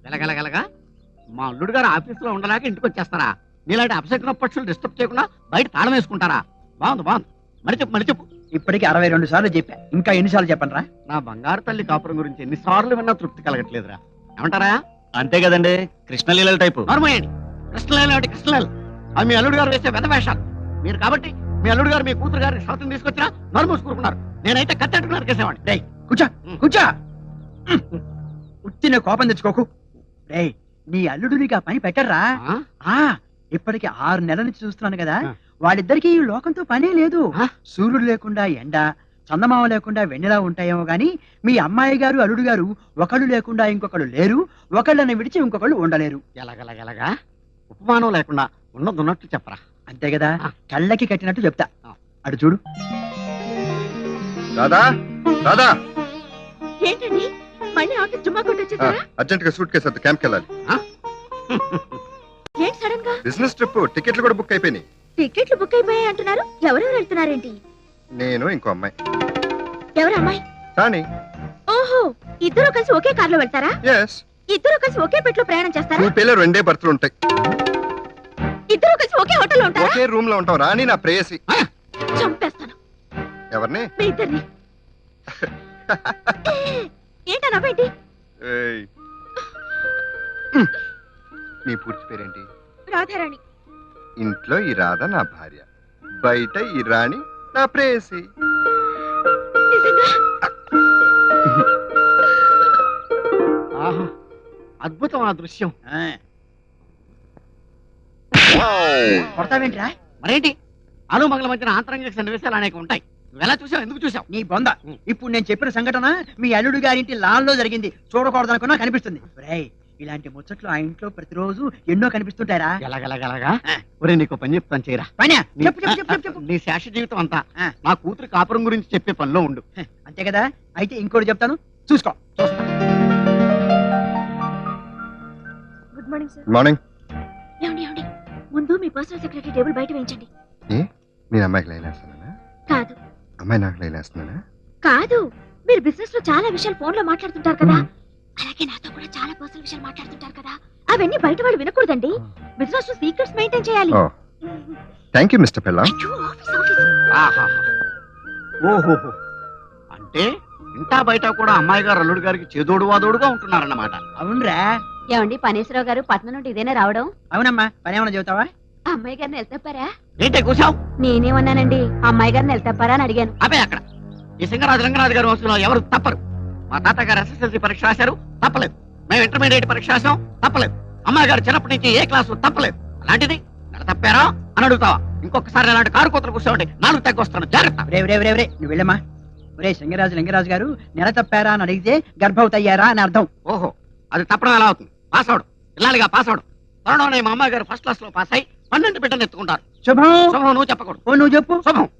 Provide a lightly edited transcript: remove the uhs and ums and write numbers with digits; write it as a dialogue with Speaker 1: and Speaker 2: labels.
Speaker 1: వెలగలగలగా మా అల్లుడు గారు ఆఫీసులో ఉండలేక ఇంటికి వచ్చేస్తారా? నీలాంటి అపశకున పక్షులు డిస్టర్బ్ చేయకుండా బయట తాళం వేసుకుంటారా? బాగుంది బాగుంది. మరి చెప్పు.
Speaker 2: ఇప్పటికి 62 సార్లు చెప్పా, ఇంకా ఎన్నిసార్లు చెప్పండి రా?
Speaker 1: నా బంగారు తల్లి కాపురం గురించి ఎన్నిసార్లు విన్నా తృప్తి కలగట్లేదురా. ఏమంటారా?
Speaker 3: అంతే కదండి, కృష్ణలీల టైపు.
Speaker 1: నోర్మోయండి. కృష్ణలేలు అవి మీ అల్లుడు గారు వేసే వెద వేషాలు. మీరు కాబట్టి మీ అల్లుడు గారు మీ కూతురు గారిని శ్రోతం తీసుకొచ్చినా నోరు మూసుకుంటున్నారు. నేనైతే కత్తెట్టుకు నరికేసేవాడిని.
Speaker 2: రేయ్ కూర్చో కూర్చో. ఉత్తిన కోపం తెచ్చుకోకు. రేయ్ నీ అల్లుడు నీకు ఆ పని పెట్టర్రా? ఇప్పటికి 6 నెలల నుంచి చూస్తున్నాను కదా, వాళ్ళిద్దరికి ఈ లోకంతో పనే లేదు. సూర్యుడు లేకుండా ఎండ, చందమామ లేకుండా వెన్నెలా ఉంటాయేమో గాని మీ అమ్మాయి గారు అల్లుడు గారు ఒకళ్ళు లేకుండా ఇంకొకళ్ళు లేరు, ఒకళ్ళని విడిచి ఇంకొకళ్ళు ఉండలేరు.
Speaker 1: ఎలాగలగలగా ఉపమానం లేకుండా ఉన్నట్టు చెప్పరా.
Speaker 2: అంతే కదా, కళ్ళకి కట్టినట్టు చెప్తా. అటు చూడు.
Speaker 4: రాధా రాధా,
Speaker 5: ఏంటండి మళ్ళీ ఆఫీస్ జుమ్మా కొట్టొచ్చేసారా?
Speaker 4: అర్జెంట్ గా సూట్ కేసు క్యాంప్కి వెళ్ళాలి.
Speaker 5: ఏంటి సడన్ గా?
Speaker 4: బిజినెస్ ట్రిప్, టికెట్లు కూడా బుక్ అయిపోయినాయి.
Speaker 5: టికెట్లు బుక్ అయిపోయాయి అంటున్నారు. ఎవరెవరు వెళ్తున్నారేంటి?
Speaker 4: నేను ఇంకో అమ్మాయి.
Speaker 5: ఎవరు అమ్మాయి?
Speaker 4: రాణి.
Speaker 5: ఓహో, ఇద్దరు కలిసి ఒకే కార్లో వెళ్తారా?
Speaker 4: ఎస్.
Speaker 5: ఇద్దరు కలిసి ఒకే పెట్లో ప్రయాణం చేస్తారా?
Speaker 4: మీ పేర్లు 2 బర్త్లు ఉంటాయి.
Speaker 5: ఇద్దరు కలిసి ఒకే హోటల్లో ఉంటారా?
Speaker 4: ఒకే రూమ్ లో ఉంటాం. రాణి నా ప్రేయసి.
Speaker 5: చంపేస్తాను.
Speaker 4: ఎవరిని?
Speaker 5: మీ ఇద్దరిని. ఏంటా నవ్వేంటి?
Speaker 4: నీ పూర్తి పేరేంటి?
Speaker 5: రాధారాణి.
Speaker 4: ఇంట్లో ఈ రాధ నా భార్య, బయట ఈ రాణి నా ప్రేయసి.
Speaker 5: నిజంగా?
Speaker 1: ఆహా, అద్భుతం ఆ దృశ్యం.
Speaker 2: కొడతావేంట్రా?
Speaker 1: మరేంటి, అను మగల మధ్యన ఆంతరంగిక సన్నివేశాలు అనేక ఉంటాయి. నువ్వు ఎలా చూసావు? ఎందుకు చూసావు?
Speaker 2: నీ బొంద. ఇప్పుడు నేను చెప్పిన సంఘటన మీ అల్లుడు గారింటి లాన్లో జరిగింది. చూడకూడదనుకున్నా కనిపిస్తుంది. రేయ్ ఇలాంటి ముచ్చట్లు ఆ ఇంట్లో ప్రతిరోజు ఎన్నో కనిపిస్తుంటారా?
Speaker 1: ఎలాగలగలగా ఒరే, నీకు పని చెప్తాను చేయరా.
Speaker 2: పని చెప్పు చెప్పు చెప్పు చెప్పు.
Speaker 1: నీ శేష జీవితం అంతా నా కూతురు కాపురం గురించి చెప్పే పనిలో ఉండు.
Speaker 2: అంతే కదా, అయితే ఇంకోటి చెప్తాను, చూసుకో.
Speaker 5: Good morning sir.
Speaker 4: మార్నింగ్.
Speaker 5: ఏమండి ముందు మీ పర్సనల్ సెక్రటరీ టేబుల్ బయట వేయించండి.
Speaker 4: నేను అమ్మాయికి లైన్ వేస్తున్నానా?
Speaker 5: కాదు.
Speaker 4: అమ్మాయి నాకు లైన్ వేస్తున్నానా?
Speaker 5: కాదు, మీరు బిజినెస్ లో చాలా విషయాలు ఫోన్ లో మాట్లాడుతుంటారు కదా, అలాగే నాతో కూడా చాలా పర్సనల్ విషయాలు మాట్లాడుతుంటారు కదా, అవన్నీ బయట వాళ్ళు వినకూడదండి. బిజినెస్ లో సీక్రెట్స్ మెయింటైన్ చేయాలి.
Speaker 4: Thank you mister Pella.
Speaker 5: అయ్యో, ఆఫీస్.
Speaker 1: ఆహాహా. ఓహోహో, అంటే ఇంటా బయట కూడా అమ్మాయి గారు అల్లుడు గారికి చేదోడు వాదోడుగా ఉంటున్నారన్నమాట.
Speaker 2: అవునరా?
Speaker 5: ఏమండి పనేశ్వరరావు గారు పట్నం నుండి ఇదేనా రావడం?
Speaker 2: అవునమ్మా, పని ఏమన్నా చెబుతావా?
Speaker 5: అమ్మాయి గారిని వెళ్తారా?
Speaker 1: ఏంటే కూసావు?
Speaker 5: నేనేమన్నానండి, అమ్మాయి గారిని వెళ్తారా అని అడిగాను.
Speaker 1: అదే అక్కడ ఈ సింగరాజు రంగరాజు గారి వంశంలో ఎవరు తప్పరు. మా తాతగారు SSLC పరీక్ష రాశారు, తప్పలేదు. మేము ఇంటర్మీడియట్ పరీక్ష రాసాం, తప్పలేదు. అమ్మాయి గారు చిన్నప్పటి నుంచి ఏ క్లాసు తప్పలేదు. అలాంటిది నెల తప్పారా అని అడుగుతావా? ఇంకొకసారి అలాంటి కారు కూతురు కూర్చోండి, 4 తగ్గొస్తాను, జాగ్రత్త.
Speaker 2: రే నువ్వు వెళ్ళమ్మా. ఒరే సింగరాజు లింగరాజు గారు నెల తప్పారా అని అడిగితే గర్భవతయ్యారా అని అర్థం.
Speaker 1: ఓహో, అది తప్పడం ఎలా అవుతుంది? పాస్ అవడం, ఇల్లాలిగా పాస్ అవడం. త్వరలోనే మా అమ్మాయి గారు ఫస్ట్ క్లాస్ లో పాస్ అయి 12 బిడ్డలు ఎత్తుకుంటారు.
Speaker 2: శుభం.
Speaker 1: శుభం నువ్వు చెప్పకూడదు.
Speaker 2: నువ్వు చెప్పు.
Speaker 1: శుభం.